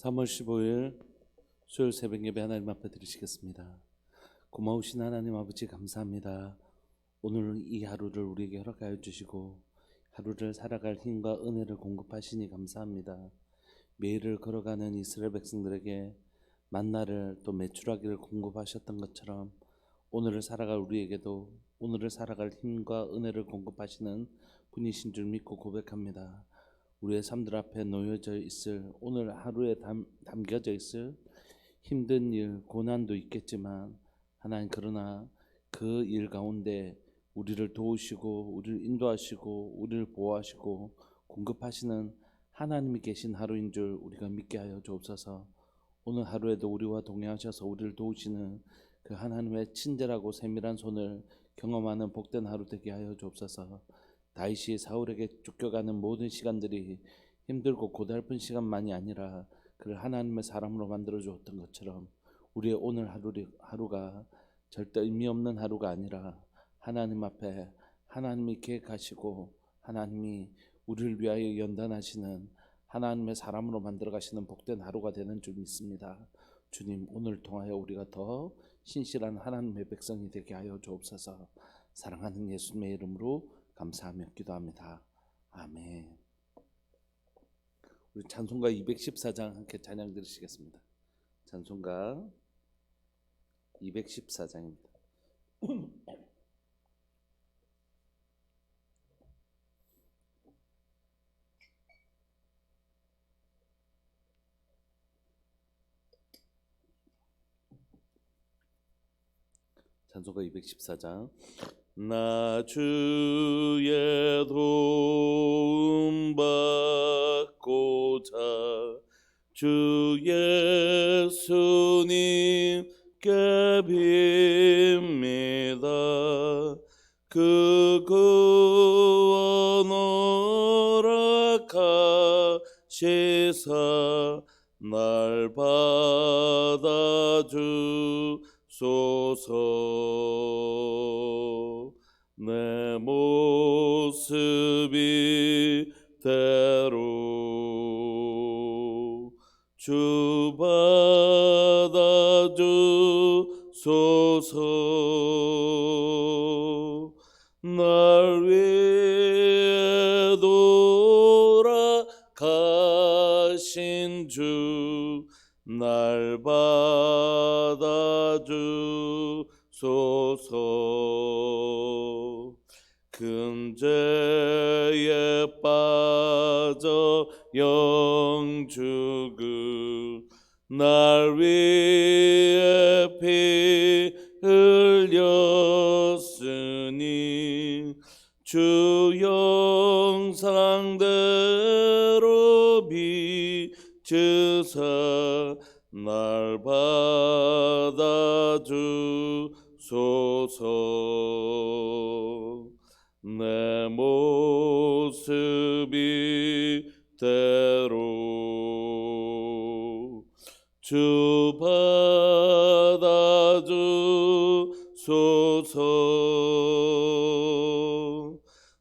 3월 15일 수요일 새벽 예배 하나님 앞에 드리시겠습니다. 고마우신 하나님 아버지 감사합니다. 오늘 이 하루를 우리에게 허락하여 주시고 하루를 살아갈 힘과 은혜를 공급하시니 감사합니다. 매일을 걸어가는 이스라엘 백성들에게 만나를 또 메추라기를 공급하셨던 것처럼 오늘을 살아갈 우리에게도 오늘을 살아갈 힘과 은혜를 공급하시는 분이신 줄 믿고 고백합니다. 우리의 삶들 앞에 놓여져 있을 오늘 하루에 담겨져 있을 힘든 일, 고난도 있겠지만 하나님 그러나 그 일 가운데 우리를 도우시고 우리를 인도하시고 우리를 보호하시고 공급하시는 하나님이 계신 하루인 줄 우리가 믿게 하여 주옵소서. 오늘 하루에도 우리와 동행하셔서 우리를 도우시는 그 하나님의 친절하고 세밀한 손을 경험하는 복된 하루 되게 하여 주옵소서. 다윗이 사울에게 쫓겨가는 모든 시간들이 힘들고 고달픈 시간만이 아니라 그를 하나님의 사람으로 만들어 주었던 것처럼 우리의 오늘 하루가 절대 의미 없는 하루가 아니라 하나님 앞에 하나님이 계획하시고 하나님이 우리를 위하여 연단하시는 하나님의 사람으로 만들어 가시는 복된 하루가 되는 줄 믿습니다. 주님, 오늘 통하여 우리가 더 신실한 하나님의 백성이 되게 하여 주옵소서. 사랑하는 예수님의 이름으로 감사하며 기도합니다. 아멘. 우리 찬송가 214장 함께 찬양 들으시겠습니다. 찬송가 214장입니다. 찬송가 214장. 나 주의 도움 받고자 주 예수님께 빕니다. 그 구원 허락하시사 날 받아주소서. 내 모습이 대로 주 받아주소서. 날 위해 돌아가신 주 날 받아주소서. 큰 죄에 빠져 영죽을 날 위해 피 흘렸으니 주 형상대로 비추사 날 받아주소서. 내 모습이 대로 주 받아주소서.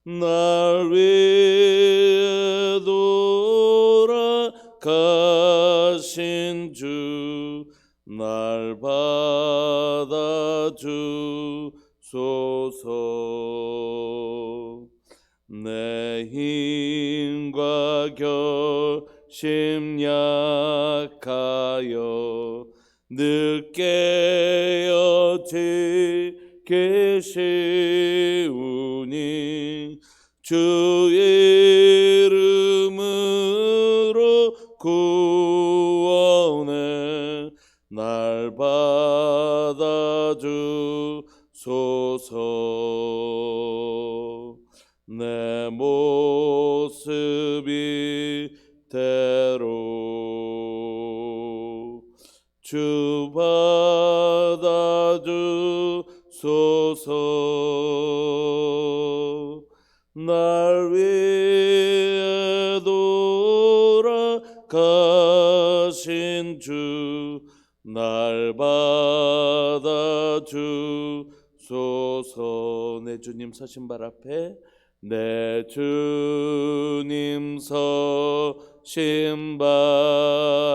날 위해 돌아가신 주 날 받아주소서. 내 힘과 결심 약하여 늘 깨어지기 쉬우니 주 이름으로 구원해 날 받아주소서. 내 모습이 대로 주 받아주소서. 날 위해 돌아가신 주 날 받아주소서. 내 주님 서신 발 앞에 내 주님 서 신발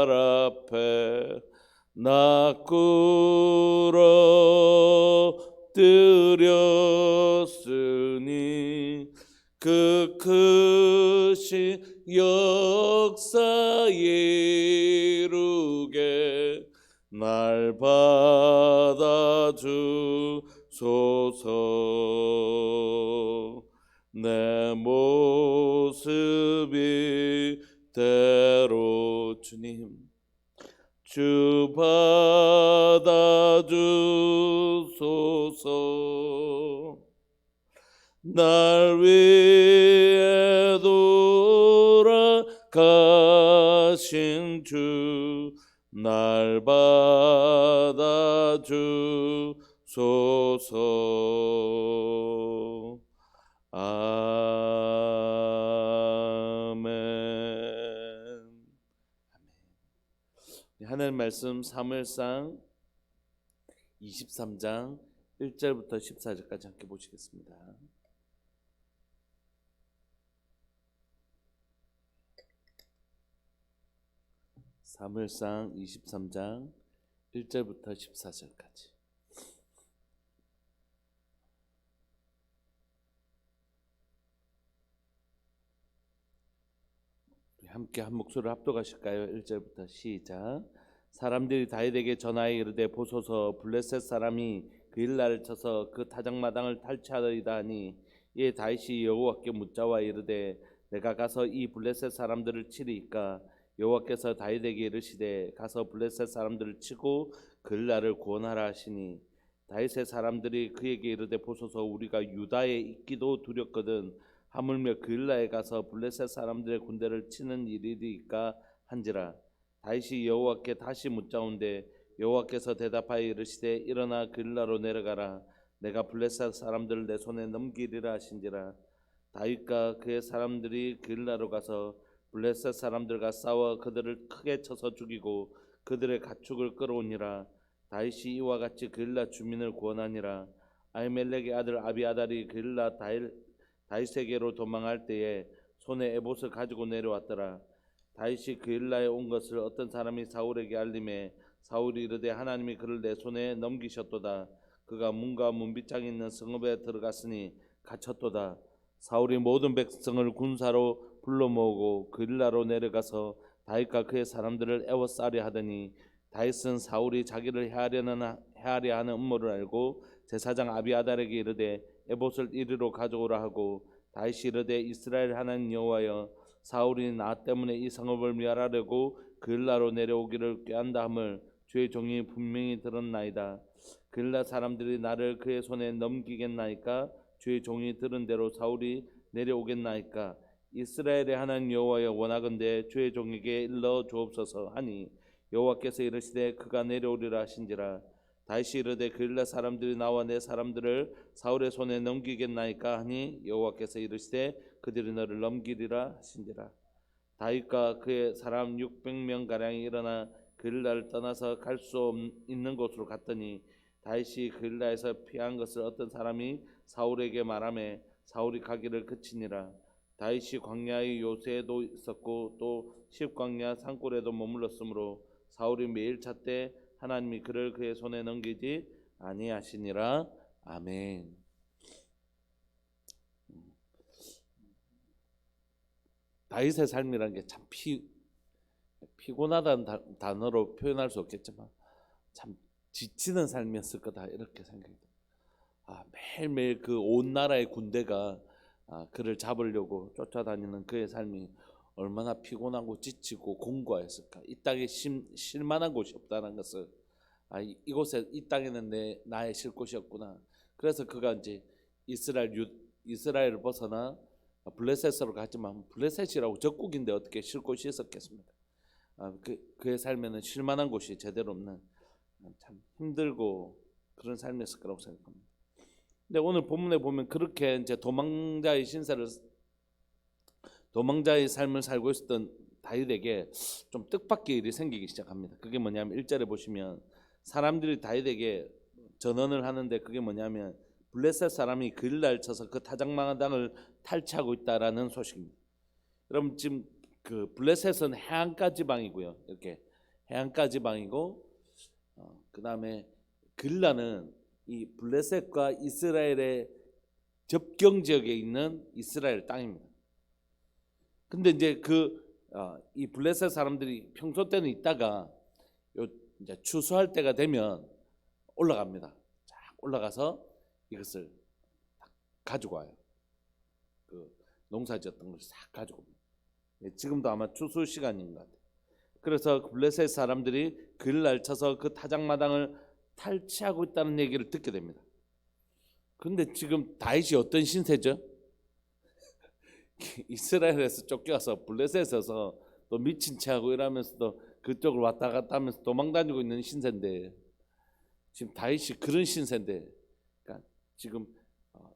앞에 나 꿇어뜨렸으니 그 크신 역사 이루게 날 받아주소서. 내 모습이 대로 주님 주 받아주소서. 날 위해 돌아가신 주 날 받아주소서. 아멘. 하나님 말씀 사무엘상 23장 1절부터 14절까지 함께 보시겠습니다. 사무엘상 23장 1절부터 14절까지. 함께 한 목소리로 합독하실까요? 1절부터 시작. 사람들이 다윗에게 전하여 이르되 보소서 블레셋 사람이 그 일날을 쳐서 그 타작마당을 탈취하리이다 하니 이에 다윗이 여호와께 묻자와 이르되 내가 가서 이 블레셋 사람들을 치리이까? 여호와께서 다윗에게 이르시되 가서 블레셋 사람들을 치고 그 일날을 구원하라 하시니 다윗의 사람들이 그에게 이르되 보소서 우리가 유다에 있기도 두렵거든 하물며 그 일날에 가서 블레셋 사람들의 군대를 치는 일이리까 한지라. 다윗이 여호와께 다시 묻자온데 여호와께서 대답하여 이르시되 일어나 그 일라로 내려가라. 내가 블레셋 사람들을 내 손에 넘기리라 하신지라. 다윗과 그의 사람들이 그 일라로 가서 블레셋 사람들과 싸워 그들을 크게 쳐서 죽이고 그들의 가축을 끌어오니라. 다윗이 이와 같이 그 일라 주민을 구원하니라. 아히멜렉의 아들 아비아달이 그 일라 다윗에게로 도망할 때에 손에 에봇을 가지고 내려왔더라. 다윗이 그 일라에 온 것을 어떤 사람이 사울에게 알림해 사울이 이르되 하나님이 그를 내 손에 넘기셨도다. 그가 문과 문빗장에 있는 성읍에 들어갔으니 갇혔도다. 사울이 모든 백성을 군사로 불러 모으고 그 일라로 내려가서 다윗과 그의 사람들을 애워싸려 하더니 다윗은 사울이 자기를 해하려 하는 음모를 알고 제사장 아비아달에게 이르되 에봇을 이리로 가져오라 하고 다윗이 이르되 이스라엘 하나님 여호와여 사울이 나 때문에 이 성읍을 멸하려고 그 일라로 내려오기를 꾀한다 함을 주의 종이 분명히 들었나이다. 그 일라 사람들이 나를 그의 손에 넘기겠나이까? 주의 종이 들은 대로 사울이 내려오겠나이까? 이스라엘의 하나님 여호와여 원하건대 주의 종에게 일러 주옵소서 하니 여호와께서 이르시되 그가 내려오리라 하신지라. 다윗이 이르되 그 일라 사람들이 나와 내 사람들을 사울의 손에 넘기겠나이까 하니 여호와께서 이르시되 그들이 너를 넘기리라 하신지라. 다윗과 그의 사람 600명 가량이 일어나 그 일라를 떠나서 갈 수 있는 곳으로 갔더니 다윗이 그 일라에서 피한 것을 어떤 사람이 사울에게 말하매 사울이 가기를 그치니라. 다윗이 광야의 요새에도 있었고 또 십광야 산골에도 머물렀으므로 사울이 매일 찾되 하나님이 그를 그의 손에 넘기지 아니하시니라. 아멘. 다윗의 삶이라는 게 참 피곤하다는 단어로 표현할 수 없겠지만 참 지치는 삶이었을 거다 이렇게 생각이 듭니다. 매일매일 그 온 나라의 군대가 그를 잡으려고 쫓아다니는 그의 삶이 얼마나 피곤하고 지치고 공고했을까. 이 땅에 쉴 만한 곳이 없다는 것을 이곳에 이 땅에는 나의 쉴 곳이었구나. 그래서 그가 이제 이스라엘을 벗어나 블레셋으로 갔지만 블레셋이라고 적국인데 어떻게 쉴 곳이 있었겠습니까? 그의 삶에는 쉴 만한 곳이 제대로 없는 참 힘들고 그런 삶이었을 거라고 생각합니다. 근데 오늘 본문에 보면 그렇게 이제 도망자의 삶을 살고 있었던 다윗에게 좀 뜻밖의 일이 생기기 시작합니다. 그게 뭐냐면 1절에 보시면 사람들이 다윗에게 전언을 하는데 그게 뭐냐면 블레셋 사람이 그 일날 쳐서 그 타작마당을 탈취하고 있다라는 소식입니다. 여러분 지금 그 블레셋은 해안가 지방이고요. 이렇게 해안가 지방이고 그다음에 길라는 이 블레셋과 이스라엘의 접경 지역에 있는 이스라엘 땅입니다. 근데 이제 이 블레셋 사람들이 평소 때는 있다가 이제 추수할 때가 되면 올라갑니다. 쫙 올라가서 이것을 가지고 와요. 그 농사지었던 걸 싹 가지고 옵니다. 지금도 아마 추수 시간인 것 같아요. 그래서 블레셋 사람들이 그날 쳐서 그 타작마당을 탈취하고 있다는 얘기를 듣게 됩니다. 그런데 지금 다윗이 어떤 신세죠? 이스라엘에서 쫓겨와서 블레셋에서 또 미친 체하고 이러면서도 그쪽을 왔다 갔다 하면서 도망다니고 있는 신세인데, 지금 다윗이 그런 신세인데, 그러니까 지금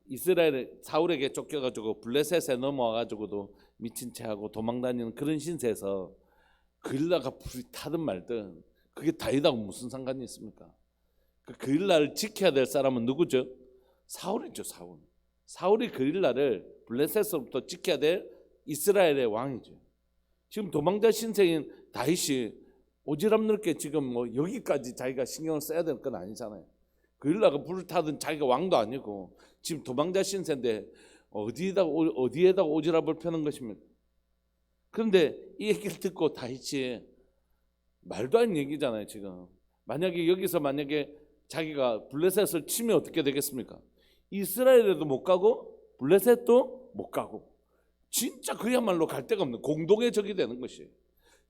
이스라엘 사울에게 쫓겨가지고 블레셋에 넘어와가지고도 미친 체하고 도망다니는 그런 신세에서 그일라가 불이 타든 말든 그게 다윗하고 무슨 상관이 있습니까? 그 그일라를 지켜야 될 사람은 누구죠? 사울이죠. 사울이 그일라를 블레셋으로부터 지켜야 될 이스라엘의 왕이죠. 지금 도망자 신세인 다윗이 오지랖 넓게 지금 뭐 여기까지 자기가 신경을 써야 될 건 아니잖아요. 그일라가 불을 타든 자기가 왕도 아니고 지금 도망자 신세인데 어디에다가 오지랖을 펴는 것입니까? 그런데 이 얘기를 듣고 다윗이 말도 안 얘기잖아요. 지금 만약에 여기서 자기가 블레셋을 치면 어떻게 되겠습니까? 이스라엘에도 못 가고 블레셋도 못 가고 진짜 그야말로 갈 데가 없는 공동의 적이 되는 것이에요.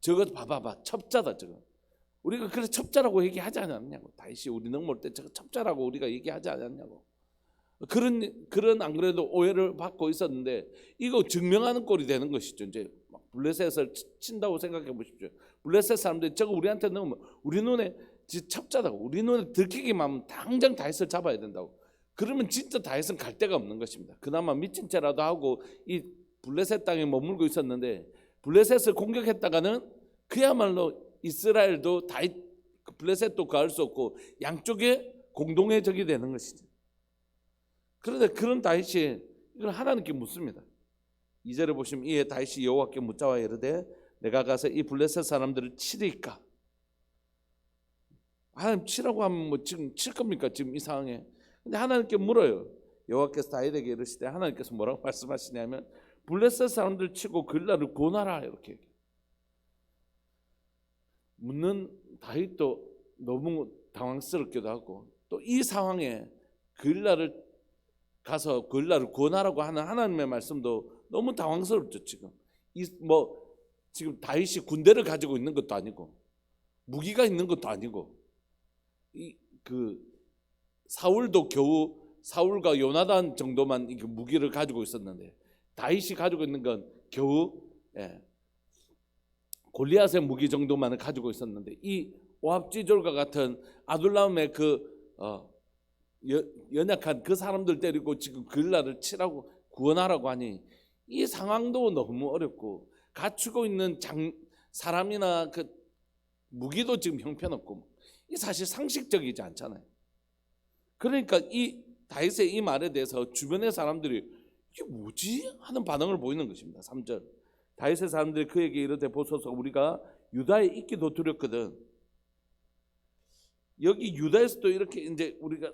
저거 봐봐 첩자다. 저거 우리가 그래서 첩자라고 얘기하지 않았냐고. 다윗이 우리 넘어올 때 저거 첩자라고 우리가 얘기하지 않았냐고. 그런 안 그래도 오해를 받고 있었는데 이거 증명하는 꼴이 되는 것이죠. 이제 블레셋을 친다고 생각해 보십시오. 블레셋 사람들이 저거 우리한테 넣으면 우리 눈에 첩자다고, 우리 눈에 들키기만 하면 당장 다윗을 잡아야 된다고. 그러면 진짜 다윗은 갈 데가 없는 것입니다. 그나마 미친 채라도 하고 이 블레셋 땅에 머물고 있었는데 블레셋을 공격했다가는 그야말로 이스라엘도 다윗 블레셋도 가을 수 없고 양쪽에 공동의 적이 되는 것이죠. 그런데 그런 다윗이 이걸 하나님께 묻습니다. 2절에 보시면 이에 다윗이 여호와께 묻자와 이르되 내가 가서 이 블레셋 사람들을 치리까? 하나님 치라고 하면 뭐 지금 칠 겁니까? 지금 이 상황에. 근데 하나님께 물어요. 여호와께서 다윗에게 이르시되 하나님께서 뭐라고 말씀하시냐면 블레셋 사람들 치고 그일라를 고나라 이렇게 묻는 다윗도 너무 당황스럽기도 하고 또 이 상황에 그일라를 가서 그일라를 구원하라고 하는 하나님의 말씀도 너무 당황스럽죠. 지금 다윗이 군대를 가지고 있는 것도 아니고 무기가 있는 것도 아니고 사울도 겨우 사울과 요나단 정도만 무기를 가지고 있었는데 다윗이 가지고 있는 건 겨우 골리앗의 무기 정도만을 가지고 있었는데 이 오합지졸과 같은 아둘람의 연약한 그 사람들 데리고 지금 그일라를 치라고 구원하라고 하니 이 상황도 너무 어렵고 갖추고 있는 사람이나 그 무기도 지금 형편없고 이 사실 상식적이지 않잖아요. 그러니까 이 다윗의 이 말에 대해서 주변의 사람들이 이게 뭐지? 하는 반응을 보이는 것입니다. 3절 다윗의 사람들이 그에게 이르되 보소서 우리가 유다에 있기도 두렵거든. 여기 유다에서도 이렇게 이제 우리가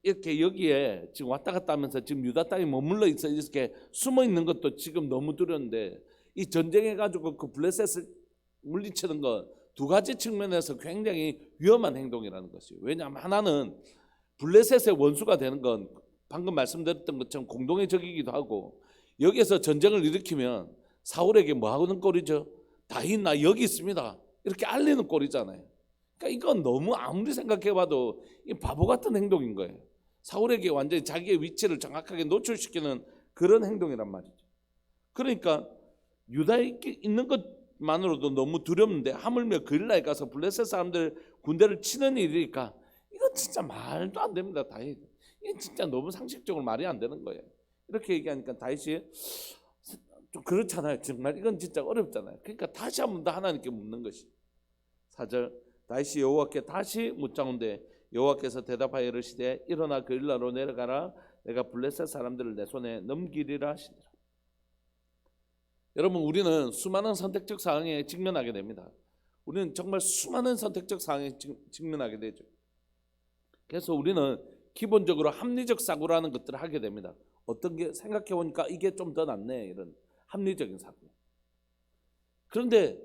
이렇게 여기에 지금 왔다 갔다 하면서 지금 유다 땅에 머물러 있어 이렇게 숨어 있는 것도 지금 너무 두려운데 이 전쟁해 가지고 그 블레셋을 물리치는 것 두 가지 측면에서 굉장히 위험한 행동이라는 것이에요. 왜냐하면 하나는 블레셋의 원수가 되는 건 방금 말씀드렸던 것처럼 공동의 적이기도 하고 여기에서 전쟁을 일으키면 사울에게 뭐 하는 꼴이죠? 다윗 나 여기 있습니다 이렇게 알리는 꼴이잖아요. 그러니까 이건 너무 아무리 생각해봐도 이 바보 같은 행동인 거예요. 사울에게 완전히 자기의 위치를 정확하게 노출시키는 그런 행동이란 말이죠. 그러니까 유다에 있는 것만으로도 너무 두렵는데 하물며 그일라에 가서 블레셋 사람들 군대를 치는 일이니까 이건 진짜 말도 안 됩니다. 다윗 이게 진짜 너무 상식적으로 말이 안 되는 거예요. 이렇게 얘기하니까 다윗이 좀 그렇잖아요. 정말 이건 진짜 어렵잖아요. 그러니까 다시 한 번 더 하나님께 묻는 것이 4절 다윗이 여호와께 다시 묻자온데 여호와께서 대답하여 이르시되 일어나 그일라로 내려가라 내가 블레셋 사람들을 내 손에 넘기리라 하시니라. 여러분, 우리는 수많은 선택적 상황에 직면하게 됩니다. 우리는 정말 수많은 선택적 상황에 직면하게 되죠. 그래서 우리는 기본적으로 합리적 사고라는 것들을 하게 됩니다. 어떤 게 생각해 보니까 이게 좀 더 낫네, 이런 합리적인 사고. 그런데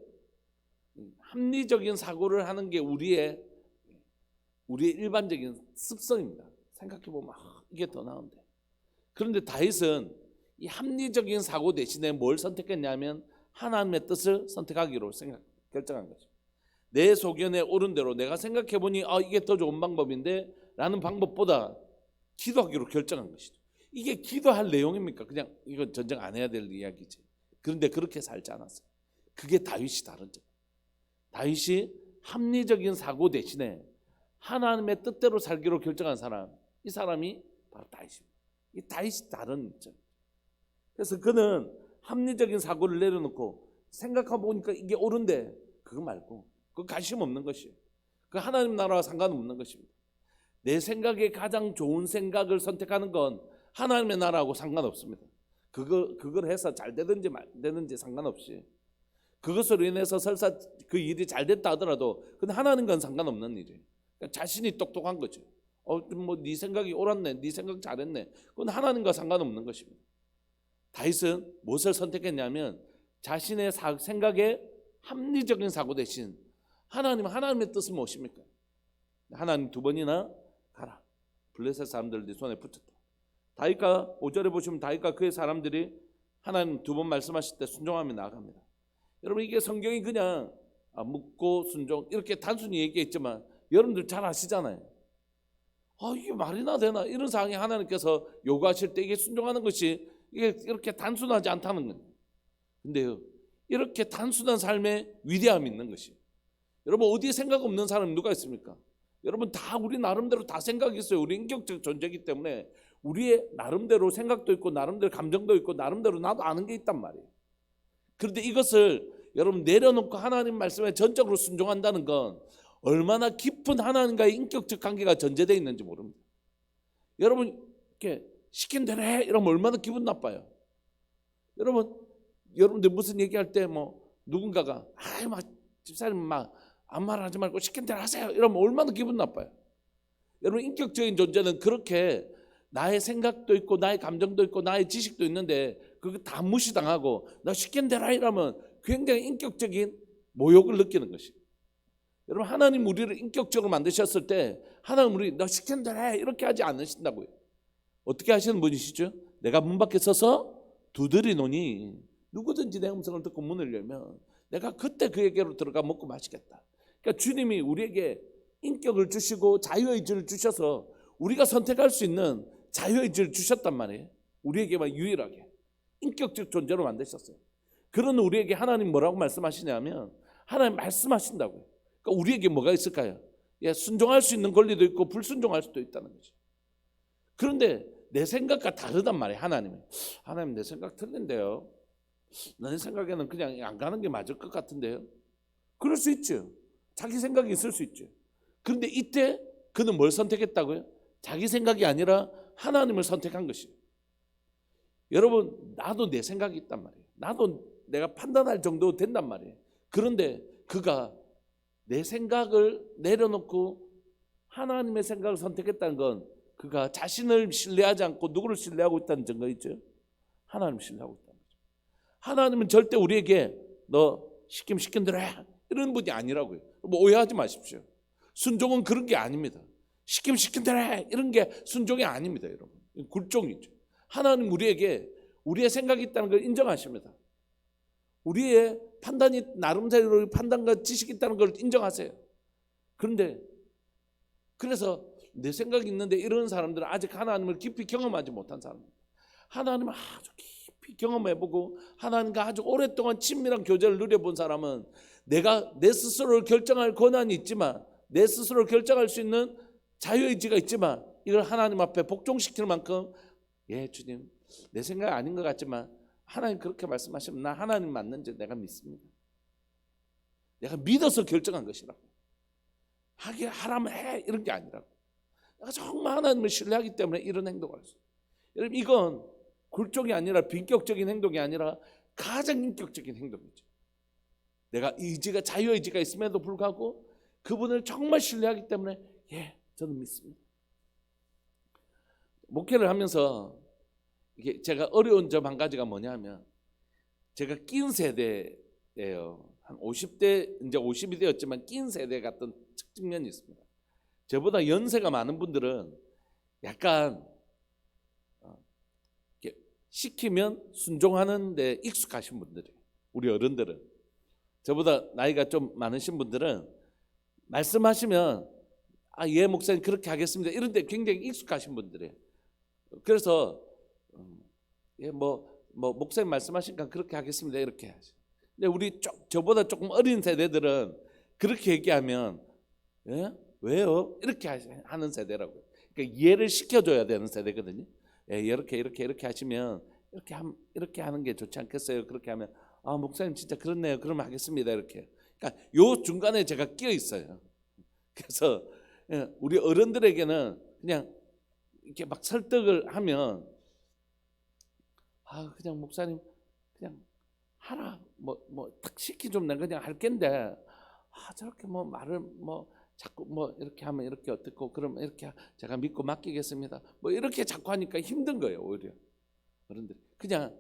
합리적인 사고를 하는 게 우리의 일반적인 습성입니다. 생각해 보면 이게 더 나은데. 그런데 다윗은 이 합리적인 사고 대신에 뭘 선택했냐면 하나님의 뜻을 선택하기로 결정한 거죠. 내 소견에 옳은 대로 내가 생각해 보니 이게 더 좋은 방법인데 라는 방법보다 기도하기로 결정한 것이죠. 이게 기도할 내용입니까? 그냥 이건 전쟁 안 해야 될 이야기지. 그런데 그렇게 살지 않았어요. 그게 다윗이 다른 점. 다윗이 합리적인 사고 대신에 하나님의 뜻대로 살기로 결정한 사람, 이 사람이 바로 다윗입니다. 이 다윗이 다른 점. 그래서 그는 합리적인 사고를 내려놓고 생각하고 보니까 이게 옳은데 그거 말고 그 관심 없는 것이에요. 그 하나님 나라와 상관없는 것입니다. 내 생각에 가장 좋은 생각을 선택하는 건 하나님의 나라하고 상관없습니다. 그걸 해서 잘 되든지 말 되든지 상관없이 그것으로 인해서 설사 그 일이 잘 됐다 하더라도 그건 하나님과는 상관없는 일이에요. 그러니까 자신이 똑똑한 거죠. 뭐 네 생각이 옳았네, 네 생각 잘했네. 그건 하나님과 상관없는 것입니다. 다윗은 무엇을 선택했냐면 자신의 생각에 합리적인 사고 대신 하나님의 뜻은 무엇입니까? 하나님 두 번이나 가라. 블레셋 사람들 네 손에 붙였다. 다윗과 5절에 보시면 다윗과 그의 사람들이 하나님 두 번 말씀하실 때 순종하며 나아갑니다. 여러분, 이게 성경이 그냥 묻고 순종 이렇게 단순히 얘기했지만 여러분들 잘 아시잖아요. 이게 말이나 되나 이런 상황에 하나님께서 요구하실 때 이게 순종하는 것이 이게 이렇게 단순하지 않다는 거예요. 근데요, 이렇게 단순한 삶에 위대함이 있는 것이. 여러분, 어디에 생각 없는 사람이 누가 있습니까? 여러분, 다 우리 나름대로 다 생각이 있어요. 우리 인격적 존재이기 때문에 우리의 나름대로 생각도 있고 나름대로 감정도 있고 나름대로 나도 아는 게 있단 말이에요. 그런데 이것을 여러분 내려놓고 하나님 말씀에 전적으로 순종한다는 건 얼마나 깊은 하나님과의 인격적 관계가 전제되어 있는지 모릅니다. 여러분, 이렇게 시킨 대로 해 이러면 얼마나 기분 나빠요. 여러분들 무슨 얘기할 때 뭐 누군가가 막 집사님 막 아무 말 하지 말고 시킨 대로 하세요 이러면 얼마나 기분 나빠요. 여러분, 인격적인 존재는 그렇게 나의 생각도 있고 나의 감정도 있고 나의 지식도 있는데 그거 다 무시당하고 나 시킨 대로 해 이러면 굉장히 인격적인 모욕을 느끼는 것이. 여러분, 하나님 우리를 인격적으로 만드셨을 때 하나님 우리 너 시킨 대로 해 이렇게 하지 않으신다고요. 어떻게 하시는 분이시죠? 내가 문 밖에 서서 두드리노니 누구든지 내 음성을 듣고 문을 열면 내가 그때 그에게로 들어가 먹고 마시겠다. 그러니까 주님이 우리에게 인격을 주시고 자유의지를 주셔서 우리가 선택할 수 있는 자유의지를 주셨단 말이에요. 우리에게만 유일하게 인격적 존재로 만드셨어요. 그런 우리에게 하나님 뭐라고 말씀하시냐면 하나님 말씀하신다고요. 그러니까 우리에게 뭐가 있을까요? 순종할 수 있는 권리도 있고 불순종할 수도 있다는 거죠. 그런데 내 생각과 다르단 말이에요. 하나님 내 생각 틀린데요. 내 생각에는 그냥 안 가는 게 맞을 것 같은데요. 그럴 수 있죠. 자기 생각이 있을 수 있죠. 그런데 이때 그는 뭘 선택했다고요? 자기 생각이 아니라 하나님을 선택한 것이에요. 여러분, 나도 내 생각이 있단 말이에요. 나도 내가 판단할 정도 된단 말이에요. 그런데 그가 내 생각을 내려놓고 하나님의 생각을 선택했다는 건 그가 자신을 신뢰하지 않고 누구를 신뢰하고 있다는 증거이죠. 하나님을 신뢰하고 있다는 거죠. 하나님은 절대 우리에게 너 시킨 대로 해 이런 분이 아니라고요. 뭐 오해하지 마십시오. 순종은 그런 게 아닙니다. 시킨 대로 해 이런 게 순종이 아닙니다. 여러분, 굴종이죠. 하나님 우리에게 우리의 생각이 있다는 걸 인정하십니다. 우리의 판단이 나름대로 판단과 지식이 있다는 걸 인정하세요. 그래서 내 생각이 있는데 이런 사람들은 아직 하나님을 깊이 경험하지 못한 사람입니다. 하나님을 아주 깊이 경험해보고 하나님과 아주 오랫동안 친밀한 교제를 누려본 사람은 내가 내 스스로를 결정할 권한이 있지만 내 스스로를 결정할 수 있는 자유의지가 있지만 이걸 하나님 앞에 복종시킬 만큼 주님 내 생각이 아닌 것 같지만 하나님 그렇게 말씀하시면 나 하나님 맞는지 내가 믿습니다. 내가 믿어서 결정한 것이라고. 하라면 해 이런 게 아니라고. 내가 정말 하나님을 신뢰하기 때문에 이런 행동을 할 수 있어요. 여러분, 이건 굴종이 아니라 빈격적인 행동이 아니라 가장 인격적인 행동이죠. 내가 의지가 자유의지가 있음에도 불구하고 그분을 정말 신뢰하기 때문에 저는 믿습니다. 목회를 하면서 이게 제가 어려운 점 한 가지가 뭐냐면 제가 낀 세대예요. 한 50대 이제 50이 되었지만 낀 세대 같은 측면이 있습니다. 저보다 연세가 많은 분들은 약간 시키면 순종하는 데 익숙하신 분들이에요. 우리 어른들은. 저보다 나이가 좀 많으신 분들은 말씀하시면 예 목사님 그렇게 하겠습니다 이런 데 굉장히 익숙하신 분들이에요. 그래서 목사님 말씀하시니까 그렇게 하겠습니다 이렇게 하죠. 근데 우리 저보다 조금 어린 세대들은 그렇게 얘기하면 왜요? 이렇게 하는 세대라고요. 그러니까 이해를 시켜줘야 되는 세대거든요. 이렇게 하시면 이렇게 하는 게 좋지 않겠어요? 그렇게 하면 목사님 진짜 그렇네요. 그러면 하겠습니다. 이렇게. 그러니까 요 중간에 제가 끼어 있어요. 그래서 우리 어른들에게는 그냥 이렇게 막 설득을 하면 그냥 목사님 그냥 하라. 탁 시키 좀 내가 그냥 할 겐데 저렇게 말을 자꾸 이렇게 하면 이렇게 어떻고 그러면 이렇게 제가 믿고 맡기겠습니다. 이렇게 자꾸 하니까 힘든 거예요. 오히려 어른들이 그냥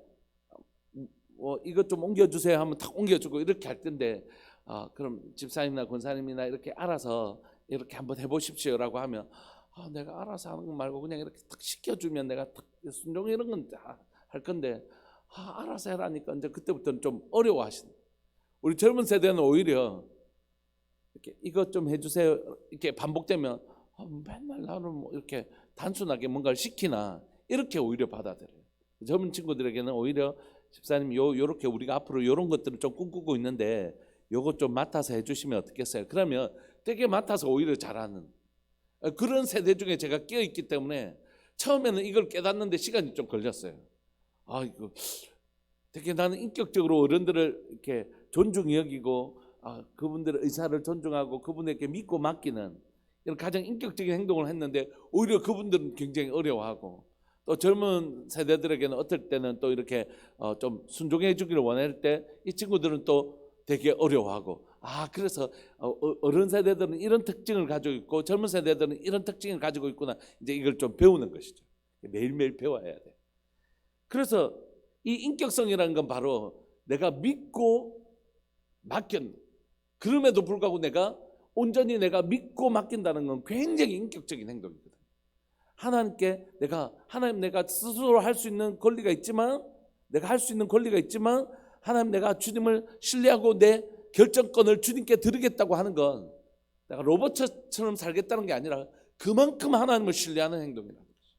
이것 좀 옮겨주세요 하면 탁 옮겨주고 이렇게 할 텐데 그럼 집사님이나 권사님이나 이렇게 알아서 이렇게 한번 해보십시오라고 하면 내가 알아서 하는 거 말고 그냥 이렇게 탁 시켜주면 내가 탁 순종 이런 건 할 건데 알아서 해라니까 이제 그때부터는 좀 어려워하시는. 우리 젊은 세대는 오히려 이렇게 이것 좀 해주세요 이렇게 반복되면 맨날 나는 이렇게 단순하게 뭔가를 시키나 이렇게 오히려 받아들여요. 젊은 친구들에게는 오히려 집사님 요렇게 우리가 앞으로 요런 것들을 좀 꿈꾸고 있는데 요거 좀 맡아서 해주시면 어떻겠어요? 그러면 되게 맡아서 오히려 잘하는 그런 세대 중에 제가 끼어 있기 때문에 처음에는 이걸 깨닫는데 시간이 좀 걸렸어요. 이거 되게 나는 인격적으로 어른들을 이렇게 존중히 여기고 그분들의 의사를 존중하고 그분에게 믿고 맡기는 이런 가장 인격적인 행동을 했는데 오히려 그분들은 굉장히 어려워하고 또 젊은 세대들에게는 어떨 때는 또 이렇게 좀 순종해 주기를 원할 때 이 친구들은 또 되게 어려워하고 그래서 어른 세대들은 이런 특징을 가지고 있고 젊은 세대들은 이런 특징을 가지고 있구나 이제 이걸 좀 배우는 것이죠. 매일매일 배워야 돼. 그래서 이 인격성이라는 건 바로 내가 믿고 맡겼는 그럼에도 불구하고 내가 온전히 내가 믿고 맡긴다는 건 굉장히 인격적인 행동이거든. 하나님께 하나님 내가 스스로 할 수 있는 권리가 있지만 내가 할 수 있는 권리가 있지만 하나님 내가 주님을 신뢰하고 내 결정권을 주님께 드리겠다고 하는 건 내가 로봇처럼 살겠다는 게 아니라 그만큼 하나님을 신뢰하는 행동이라는 거죠.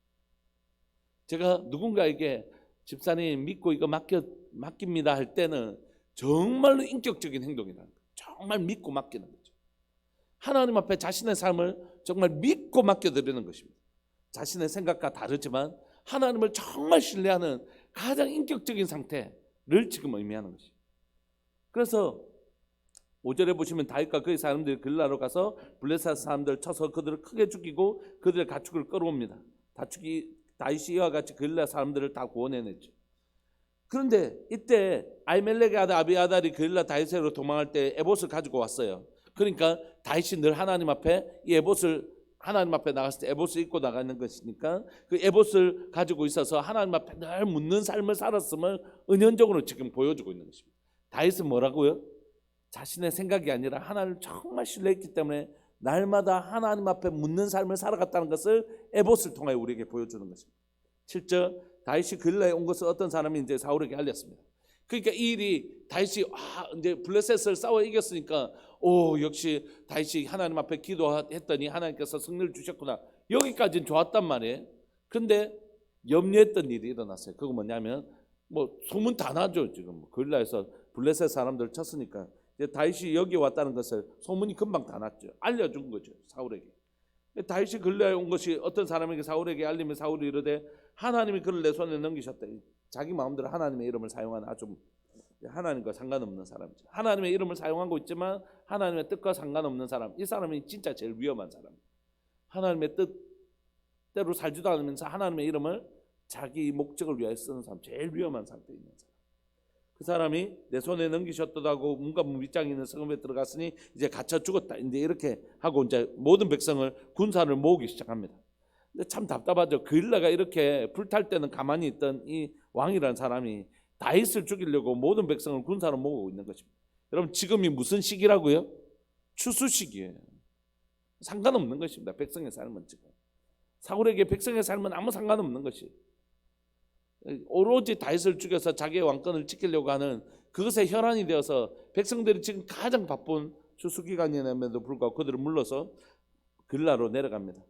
제가 누군가에게 집사님 믿고 이거 맡깁니다 할 때는 정말로 인격적인 행동이라는 거예요. 정말 믿고 맡기는 거죠. 하나님 앞에 자신의 삶을 정말 믿고 맡겨드리는 것입니다. 자신의 생각과 다르지만 하나님을 정말 신뢰하는 가장 인격적인 상태를 지금 의미하는 것이죠. 그래서 5절에 보시면 다윗과 그의 사람들이 글라로 가서 블레셋 사람들 쳐서 그들을 크게 죽이고 그들의 가축을 끌어옵니다. 다윗이 이와 같이 글라 사람들을 다 구원해냈죠. 그런데 이때 아히멜렉의 아들 아비아달이 글라 다윗에게로 도망할 때 에봇을 가지고 왔어요. 그러니까 다윗이 늘 하나님 앞에 이 에봇을 하나님 앞에 나갔을 때 에봇을 입고 나가는 것이니까 그 에봇을 가지고 있어서 하나님 앞에 늘 묻는 삶을 살았음을 은연적으로 지금 보여주고 있는 것입니다. 다윗은 뭐라고요? 자신의 생각이 아니라 하나님을 정말 신뢰했기 때문에 날마다 하나님 앞에 묻는 삶을 살아갔다는 것을 에봇을 통하여 우리에게 보여주는 것입니다. 7절 다윗이 글라에 온 것을 어떤 사람이 이제 사울에게 알렸습니다. 그러니까 이 일이 다윗이 이제 블레셋을 싸워 이겼으니까 역시 다윗이 하나님 앞에 기도했더니 하나님께서 승리를 주셨구나. 여기까지는 좋았단 말이에요. 그런데 염려했던 일이 일어났어요. 그거 뭐냐면 소문 다 나죠. 지금 글라에서 블레셋 사람들 쳤으니까 이제 다윗이 여기 왔다는 것을 소문이 금방 다 났죠. 알려준 거죠. 사울에게. 다윗이 글라에 온 것이 어떤 사람에게 사울에게 알리면 사울이 이르되 하나님이 그를 내 손에 넘기셨다. 자기 마음대로 하나님의 이름을 사용하는 아주 하나님과 상관없는 사람이죠. 하나님의 이름을 사용하고 있지만 하나님의 뜻과 상관없는 사람. 이 사람이 진짜 제일 위험한 사람. 하나님의 뜻대로 살지도 않으면서 하나님의 이름을 자기 목적을 위해 쓰는 사람. 제일 위험한 상태에 있는 사람. 그 사람이 내 손에 넘기셨다고 뭔가 밑장이 있는 성읍에 들어갔으니 이제 갇혀 죽었다. 이제 이렇게 하고 이제 모든 백성을 군사를 모으기 시작합니다. 근데 참 답답하죠. 그일라가 이렇게 불탈 때는 가만히 있던 이 왕이라는 사람이 다윗을 죽이려고 모든 백성을 군사로 모으고 있는 것입니다. 여러분 지금이 무슨 시기라고요? 추수 시기예요. 상관없는 것입니다. 백성의 삶은 지금. 사울에게 백성의 삶은 아무 상관없는 것이. 오로지 다윗을 죽여서 자기의 왕권을 지키려고 하는 그것에 혈안이 되어서 백성들이 지금 가장 바쁜 추수 기간임에도 불구하고 그들을 물러서 글라로 내려갑니다.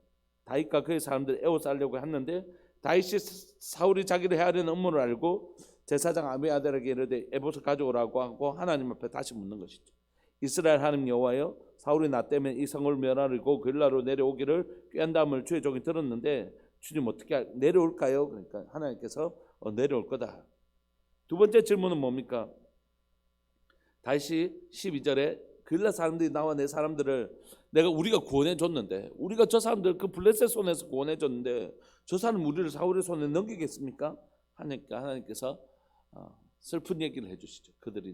다윗과 그의 사람들 에워싸려고 했는데 다윗이 사울이 자기를 헤아리는 음모를 알고 제사장 아비아달에게 이르되 에봇을 가져오라고 하고 하나님 앞에 다시 묻는 것이죠. 이스라엘 하나님 여호와여, 사울이 나 때문에 이 성을 멸하려고 글라로 내려오기를 꾀한다함을 주의 종이 들었는데 주님 어떻게 내려올까요? 그러니까 하나님께서 내려올 거다. 두 번째 질문은 뭡니까? 다시 12절에 글라 사람들이 나와 내 사람들을 우리가 구원해 줬는데, 우리가 저 사람들 그 블레셋 손에서 구원해 줬는데 저 사람 우리를 사울의 손에 넘기겠습니까? 하나님께서 슬픈 얘기를 해주시죠. 그들이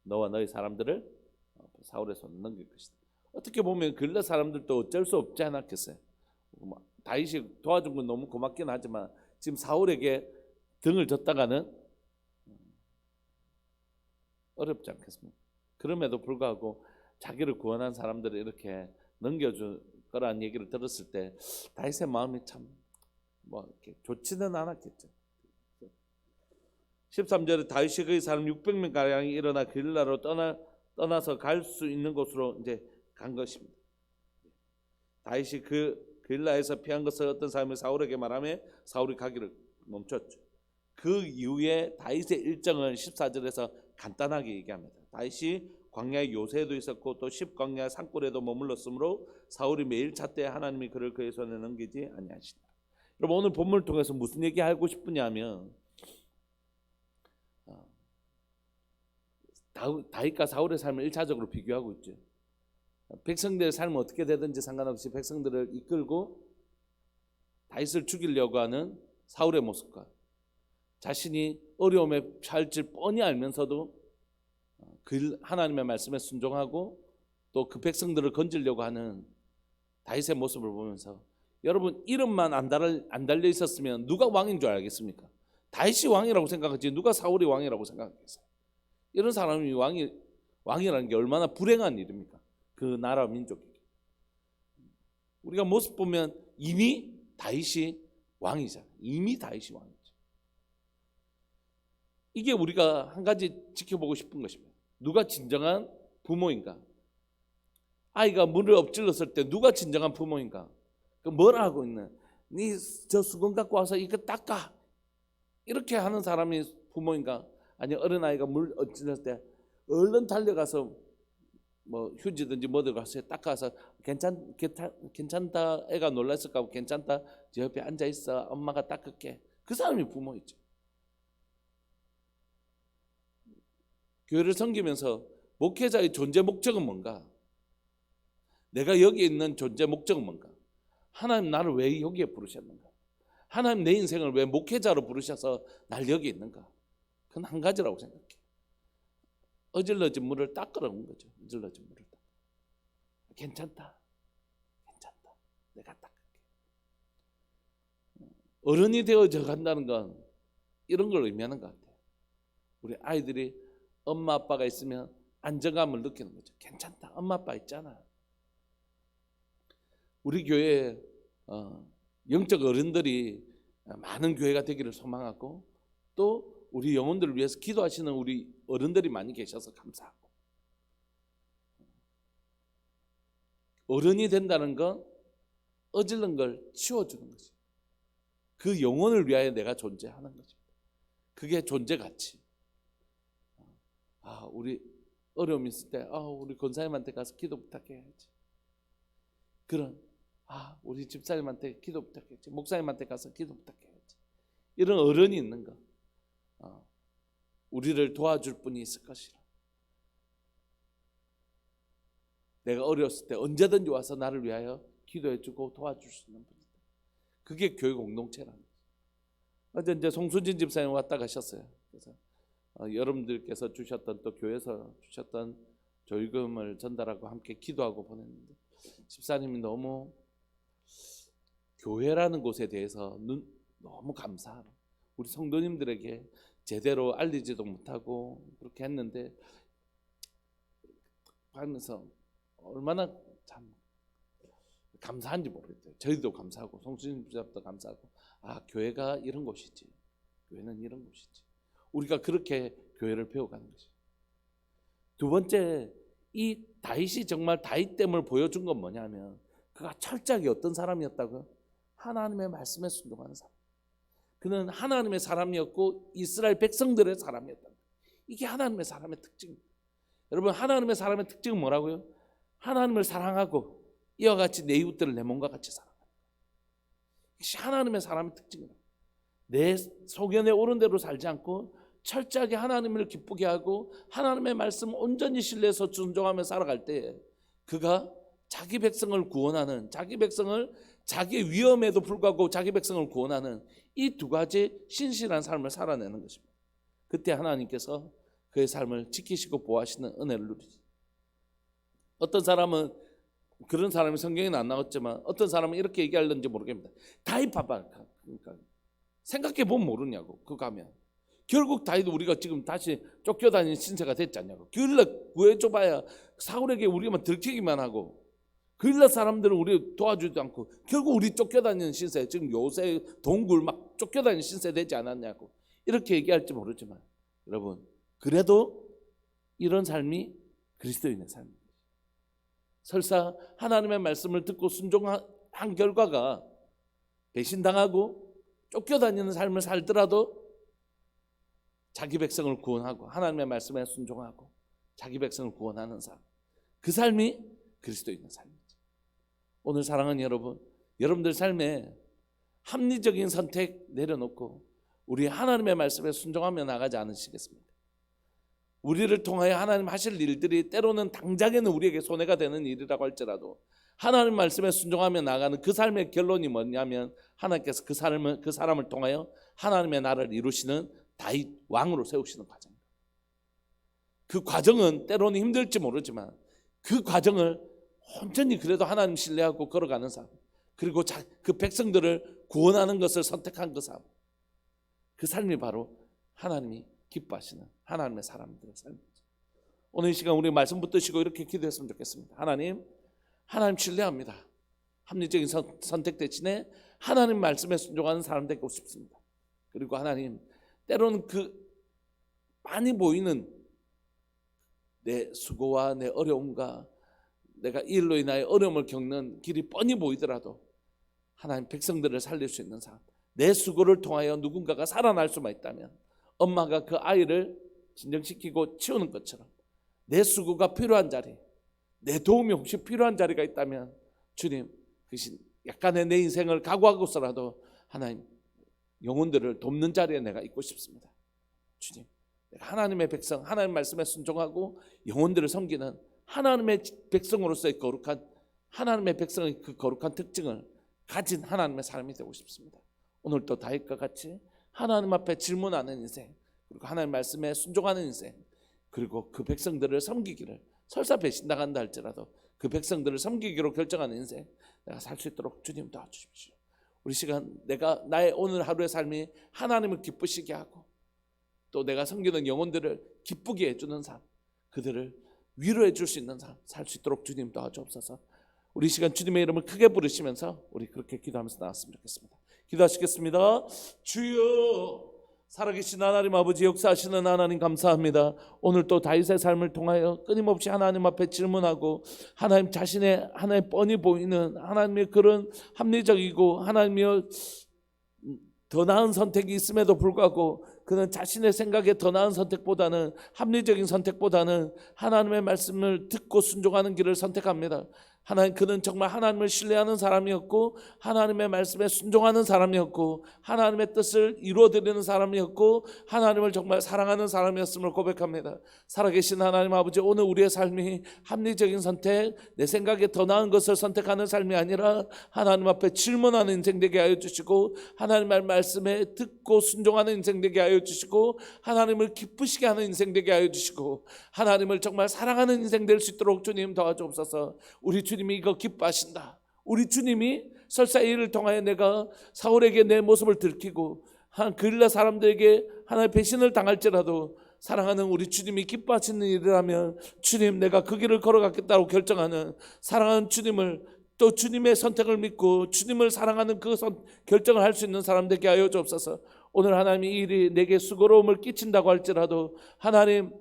너와 너희 사람들을 사울의 손에 넘길 것이다. 어떻게 보면 글라 사람들도 어쩔 수 없지 않았겠어요. 다윗이 도와준 건 너무 고맙긴 하지만 지금 사울에게 등을 졌다가는 어렵지 않겠습니까? 그럼에도 불구하고 자기를 구원한 사람들을 이렇게 넘겨줄 거라는 얘기를 들었을 때 다윗의 마음이 참 이렇게 좋지는 않았겠죠. 13절에 다윗이 그의 사람 600명 가량이 일어나 길라로 떠나서 갈 수 있는 곳으로 이제 간 것입니다. 다윗이 그 길라에서 피한 것을 어떤 사람이 사울에게 말하며 사울이 가기를 멈췄죠. 그 이후에 다윗의 일정은 14절에서 간단하게 얘기합니다. 다윗이 광야의 요새도 있었고 또 십광야 산골에도 머물렀으므로 사울이 매일 찾되 하나님이 그를 그의 손에 넘기지 아니하시니라. 여러분 오늘 본문을 통해서 무슨 얘기하고 싶으냐면 다윗과 사울의 삶을 1차적으로 비교하고 있죠. 백성들의 삶은 어떻게 되든지 상관없이 백성들을 이끌고 다윗을 죽이려고 하는 사울의 모습과 자신이 어려움에 처할지 뻔히 알면서도 하나님의 말씀에 순종하고 또 그 백성들을 건지려고 하는 다윗의 모습을 보면서 여러분 이름만 안 달려 있었으면 누가 왕인 줄 알겠습니까? 다윗이 왕이라고 생각하지 누가 사울이 왕이라고 생각하겠어요? 이런 사람이 왕이라는 게 얼마나 불행한 일입니까? 그 나라 민족에게. 우리가 모습 보면 이미 다윗이 왕이잖아요. 이미 다윗이 왕이죠. 이게 우리가 한 가지 지켜보고 싶은 것입니다. 누가 진정한 부모인가? 아이가 물을 엎질렀을 때 누가 진정한 부모인가? 뭐라 하고 있는? 니 저 수건 갖고 와서 이거 닦아. 이렇게 하는 사람이 부모인가? 아니 어린아이가 물 엎질렀을 때 얼른 달려가서 휴지든지 뭐든 가서 닦아서 괜찮다. 애가 놀랐을까 봐 괜찮다. 저 옆에 앉아 있어. 엄마가 닦을게. 그 사람이 부모이죠. 교회를 섬기면서 목회자의 존재 목적은 뭔가? 내가 여기 있는 존재 목적은 뭔가? 하나님 나를 왜 여기에 부르셨는가? 하나님 내 인생을 왜 목회자로 부르셔서 날 여기 있는가? 그건 한 가지라고 생각해. 어질러진 물을 닦으라는 거죠. 어질러진 물을 닦아. 괜찮다. 내가 닦을게. 어른이 되어져 간다는 건 이런 걸 의미하는 것 같아요. 우리 아이들이 엄마 아빠가 있으면 안정감을 느끼는 거죠. 괜찮다. 엄마 아빠 있잖아. 우리 교회에 영적 어른들이 많은 교회가 되기를 소망하고 또 우리 영혼들을 위해서 기도하시는 우리 어른들이 많이 계셔서 감사하고 어른이 된다는 건 어질른 걸 치워주는 거지. 그 영혼을 위하여 내가 존재하는 것입니다. 그게 존재 가치. 우리 어려움 있을 때 우리 권사님한테 가서 기도 부탁해야지. 그런 우리 집사님한테 기도 부탁해야지. 목사님한테 가서 기도 부탁해야지. 이런 어른이 있는 거. 우리를 도와줄 분이 있을 것이라. 내가 어려웠을 때 언제든지 와서 나를 위하여 기도해주고 도와줄 수 있는 분이다. 그게 교회 공동체라는 거죠. 어제 이제 송수진 집사님 왔다 가셨어요. 그래서 여러분들께서 주셨던 또 교회에서 주셨던 조의금을 전달하고 함께 기도하고 보냈는데 집사님이 너무 교회라는 곳에 대해서 너무 감사하고 우리 성도님들에게 제대로 알리지도 못하고 그렇게 했는데 하면서 얼마나 참 감사한지 모르겠어요. 저희도 감사하고 송수진 부장도 감사하고 교회가 이런 곳이지, 교회는 이런 곳이지. 우리가 그렇게 교회를 배워가는 것이. 두 번째, 이 다윗이 정말 다윗됨을 보여준 건 뭐냐면 그가 철저하게 어떤 사람이었다고요? 하나님의 말씀에 순종하는 사람. 그는 하나님의 사람이었고 이스라엘 백성들의 사람이었다. 이게 하나님의 사람의 특징입니다. 여러분, 하나님의 사람의 특징은 뭐라고요? 하나님을 사랑하고 이와 같이 내 이웃들을 내 몸과 같이 사랑한다. 이것이 하나님의 사람의 특징이다. 내 소견에 옳은 대로 살지 않고 철저하게 하나님을 기쁘게 하고 하나님의 말씀 온전히 신뢰해서 순종하며 살아갈 때 그가 자기 백성을 구원하는, 자기 백성을 자기 위험에도 불구하고 자기 백성을 구원하는 이 두 가지 신실한 삶을 살아내는 것입니다. 그때 하나님께서 그의 삶을 지키시고 보호하시는 은혜를 누리죠. 어떤 사람은, 그런 사람이 성경에는 안 나왔지만 어떤 사람은 이렇게 얘기하는지 모르겠습니다. 다윗 봐봐, 그러니까 생각해 보면 모르냐고. 그거 하면 결국 다윗 우리가 지금 다시 쫓겨다니는 신세가 됐지 않냐고. 그일러 구해줘봐야 사울에게 우리만 들키기만 하고 그일러 사람들은 우리 도와주지도 않고 결국 우리 쫓겨다니는 신세, 지금 요새 동굴 막 쫓겨다니는 신세 되지 않았냐고. 이렇게 얘기할지 모르지만 여러분, 그래도 이런 삶이 그리스도인의 삶입니다. 설사 하나님의 말씀을 듣고 순종한 결과가 배신당하고 쫓겨다니는 삶을 살더라도 자기 백성을 구원하고 하나님의 말씀에 순종하고 자기 백성을 구원하는 삶, 그 삶이 그리스도인의 삶이죠. 오늘 사랑하는 여러분, 여러분들 삶에 합리적인 선택 내려놓고 우리 하나님의 말씀에 순종하며 나가지 않으시겠습니까? 우리를 통하여 하나님 하실 일들이 때로는 당장에는 우리에게 손해가 되는 일이라고 할지라도 하나님 말씀에 순종하며 나가는 그 삶의 결론이 뭐냐면 하나님께서 그 사람을 통하여 하나님의 나라를 이루시는 다윗 왕으로 세우시는 과정입니다. 그 과정은 때로는 힘들지 모르지만 그 과정을 온전히 그래도 하나님 신뢰하고 걸어가는 삶, 그리고 그 백성들을 구원하는 것을 선택한 그 삶, 그 삶이 바로 하나님이 기뻐하시는 하나님의 사람들의 삶이죠. 오늘 이 시간 우리 말씀 붙드시고 이렇게 기도했으면 좋겠습니다. 하나님 신뢰합니다. 합리적인 선택 대신에 하나님 말씀에 순종하는 사람 되고 싶습니다. 그리고 하나님, 때로는 그 많이 보이는 내 수고와 내 어려움과 내가 이 일로 인하여 어려움을 겪는 길이 뻔히 보이더라도 하나님 백성들을 살릴 수 있는 사람, 내 수고를 통하여 누군가가 살아날 수만 있다면 엄마가 그 아이를 진정시키고 치우는 것처럼 내 수고가 필요한 자리, 내 도움이 혹시 필요한 자리가 있다면 주님, 그것이 약간의 내 인생을 각오하고서라도 하나님 영혼들을 돕는 자리에 내가 있고 싶습니다. 주님, 내가 하나님의 백성, 하나님 말씀에 순종하고 영혼들을 섬기는 하나님의 백성으로서의 거룩한, 하나님의 백성의 그 거룩한 특징을 가진 하나님의 삶이 되고 싶습니다. 오늘도 다윗과 같이 하나님 앞에 질문하는 인생, 그리고 하나님 말씀에 순종하는 인생, 그리고 그 백성들을 섬기기를, 설사 배신당한다 할지라도 그 백성들을 섬기기로 결정하는 인생 내가 살 수 있도록 주님 도와주십시오. 우리 시간 내가 나의 오늘 하루의 삶이 하나님을 기쁘시게 하고 또 내가 섬기는 영혼들을 기쁘게 해주는 삶, 그들을 위로해 줄 수 있는 삶 살 수 있도록 주님 도와주옵소서. 우리 시간 주님의 이름을 크게 부르시면서 우리 그렇게 기도하면서 나왔으면 좋겠습니다. 기도하시겠습니다. 주여, 살아계신 하나님 아버지, 역사하시는 하나님 감사합니다. 오늘 또 다윗의 삶을 통하여 끊임없이 하나님 앞에 질문하고 하나님 자신의 하나의 뻔히 보이는 하나님의 그런 합리적이고 하나님의 더 나은 선택이 있음에도 불구하고 그는 자신의 생각에 더 나은 선택보다는, 합리적인 선택보다는 하나님의 말씀을 듣고 순종하는 길을 선택합니다. 하나님, 그는 정말 하나님을 신뢰하는 사람이었고 하나님의 말씀에 순종하는 사람이었고 하나님의 뜻을 이루어드리는 사람이었고 하나님을 정말 사랑하는 사람이었음을 고백합니다. 살아계신 하나님 아버지, 오늘 우리의 삶이 합리적인 선택, 내 생각에 더 나은 것을 선택하는 삶이 아니라 하나님 앞에 질문하는 인생 되게 하여 주시고 하나님의 말씀에 듣고 순종하는 인생 되게 하여 주시고 하나님을 기쁘시게 하는 인생 되게 하여 주시고 하나님을 정말 사랑하는 인생 될 수 있도록 주님 도와주옵소서. 우리 주님이 이거 기뻐하신다. 우리 주님이 설사 이 일을 통하여 내가 사울에게 내 모습을 들키고 그릴라 사람들에게 하나의 배신을 당할지라도 사랑하는 우리 주님이 기뻐하시는 일이라면 주님, 내가 그 길을 걸어가겠다고 결정하는 사랑하는 주님을, 또 주님의 선택을 믿고 주님을 사랑하는 그 결정을 할 수 있는 사람 되게 하여 주옵소서. 오늘 하나님이 이 일이 내게 수고로움을 끼친다고 할지라도 하나님,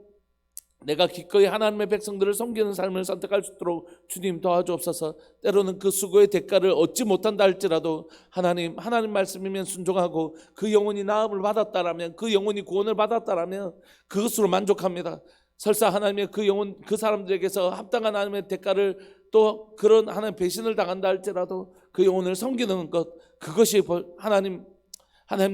내가 기꺼이 하나님의 백성들을 섬기는 삶을 선택할 수 있도록 주님 도와주옵소서. 때로는 그 수고의 대가를 얻지 못한다 할지라도 하나님 말씀이면 순종하고 그 영혼이 나음을 받았다라면, 그 영혼이 구원을 받았다라면 그것으로 만족합니다. 설사 하나님의 그 영혼, 그 사람들에게서 합당한 하나님의 대가를, 또 그런 하나님 배신을 당한다 할지라도 그 영혼을 섬기는 것, 그것이 하나님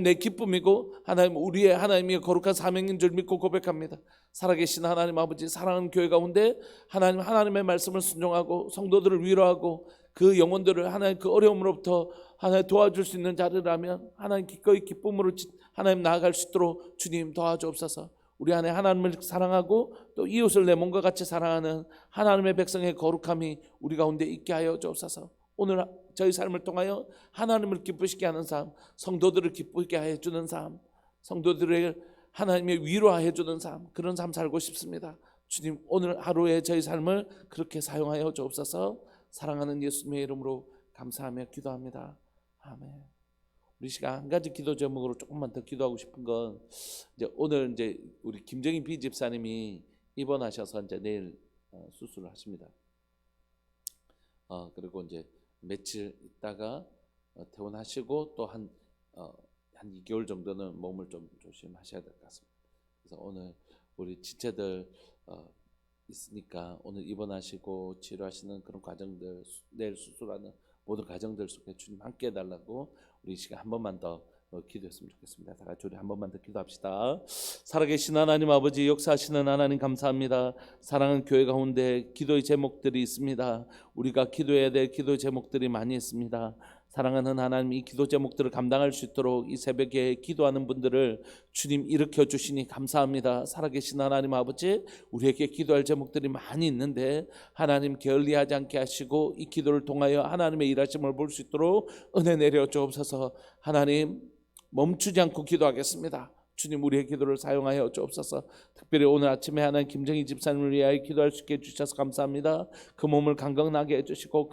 내 기쁨이고 하나님 우리의 하나님의 거룩한 사명인 줄 믿고 고백합니다. 살아계신 하나님 아버지, 사랑하는 교회 가운데 하나님의 말씀을 순종하고 성도들을 위로하고 그 영혼들을 하나님 그 어려움으로부터 하나님 도와줄 수 있는 자리라면 하나님 기꺼이 기쁨으로 하나님 나아갈 수 있도록 주님 도와주옵소서. 우리 안에 하나님을 사랑하고 또 이웃을 내 몸과 같이 사랑하는 하나님의 백성의 거룩함이 우리 가운데 있게 하여 주옵소서. 오늘 저희 삶을 통하여 하나님을 기쁘시게 하는 삶, 성도들을 기쁘게 해주는 삶, 성도들을 하나님의 위로해 주는 삶, 그런 삶 살고 싶습니다. 주님, 오늘 하루의 저희 삶을 그렇게 사용하여 주옵소서. 사랑하는 예수님의 이름으로 감사하며 기도합니다. 아멘. 우리 시간 한 가지 기도 제목으로 조금만 더 기도하고 싶은 건, 오늘 우리 김정인 비집사님이 입원하셔서 내일 수술을 하십니다. 그리고 며칠 있다가 퇴원하시고 또 한 2개월 정도는 몸을 좀 조심하셔야 될 것 같습니다. 그래서 오늘 우리 지체들 있으니까 오늘 입원하시고 치료하시는 그런 과정들, 내일 수술하는 모든 과정들 속에 주님 함께 해달라고 우리 이 시간 한 번만 더 기도했으면 좋겠습니다. 다 같이 우리 한 번만 더 기도합시다. 살아계신 하나님 아버지, 역사하시는 하나님 감사합니다. 사랑하는 교회 가운데 기도의 제목들이 있습니다. 우리가 기도해야 될 기도의 제목들이 많이 있습니다. 사랑하는 하나님, 이 기도 제목들을 감당할 수 있도록 이 새벽에 기도하는 분들을 주님 일으켜 주시니 감사합니다. 살아계신 하나님 아버지, 우리에게 기도할 제목들이 많이 있는데 하나님 게을리하지 않게 하시고 이 기도를 통하여 하나님의 일하심을 볼 수 있도록 은혜 내려 주옵소서. 하나님, 멈추지 않고 기도하겠습니다. 주님, 우리의 기도를 사용하여 주옵소서. 특별히 오늘 아침에 하나님 김정희 집사님을 위하여 기도할 수 있게 해주셔서 감사합니다. 그 몸을 강건하게 해주시고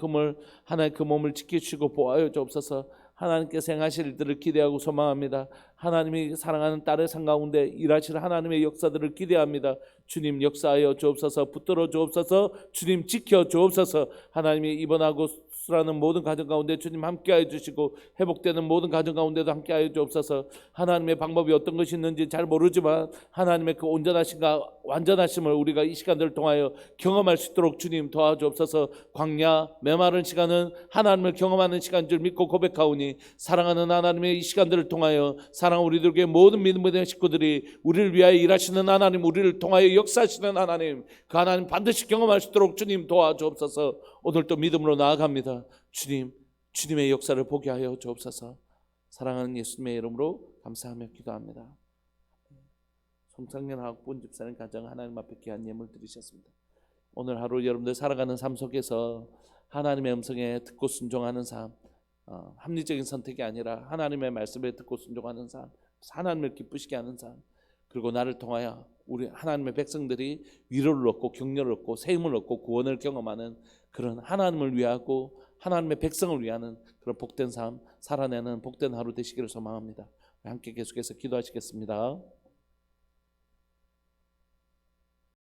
하나님 그 몸을 지켜주시고 보호하여 주옵소서. 하나님께서 행하실 일들을 기대하고 소망합니다. 하나님이 사랑하는 딸의 삶 가운데 일하실 하나님의 역사들을 기대합니다. 주님 역사하여 주옵소서. 붙들어 주옵소서. 주님 지켜 주옵소서. 하나님이 입원하고 수술하는 모든 가정 가운데 주님 함께하여 주시고 회복되는 모든 가정 가운데도 함께하여 주옵소서. 하나님의 방법이 어떤 것이 있는지 잘 모르지만 하나님의 그 온전하신가 완전하심을 우리가 이 시간들을 통하여 경험할 수 있도록 주님 도와주옵소서. 광야 메마른 시간은 하나님을 경험하는 시간인 줄 믿고 고백하오니 사랑하는 하나님의 이 시간들을 통하여 사랑하는 우리들에게 모든 믿음의 식구들이 우리를 위하여 일하시는 하나님, 우리를 통하여 역사하시는 하나님, 그 하나님 반드시 경험할 수 있도록 주님 도와주옵소서. 오늘도 믿음으로 나아갑니다. 주님의 역사를 보게 하여 주옵소서. 사랑하는 예수님의 이름으로 감사하며 기도합니다. 송창년 학부원 집사님 가정 하나님 앞에 귀한 예물 드리셨습니다. 오늘 하루 여러분들 살아가는 삶 속에서 하나님의 음성에 듣고 순종하는 삶, 합리적인 선택이 아니라 하나님의 말씀에 듣고 순종하는 삶, 하나님을 기쁘시게 하는 삶, 그리고 나를 통하여 우리 하나님의 백성들이 위로를 얻고 격려를 얻고 세임을 얻고 구원을 경험하는 그런 하나님을 위하고 하나님의 백성을 위하는 그런 복된 삶 살아내는 복된 하루 되시기를 소망합니다. 함께 계속해서 기도하시겠습니다.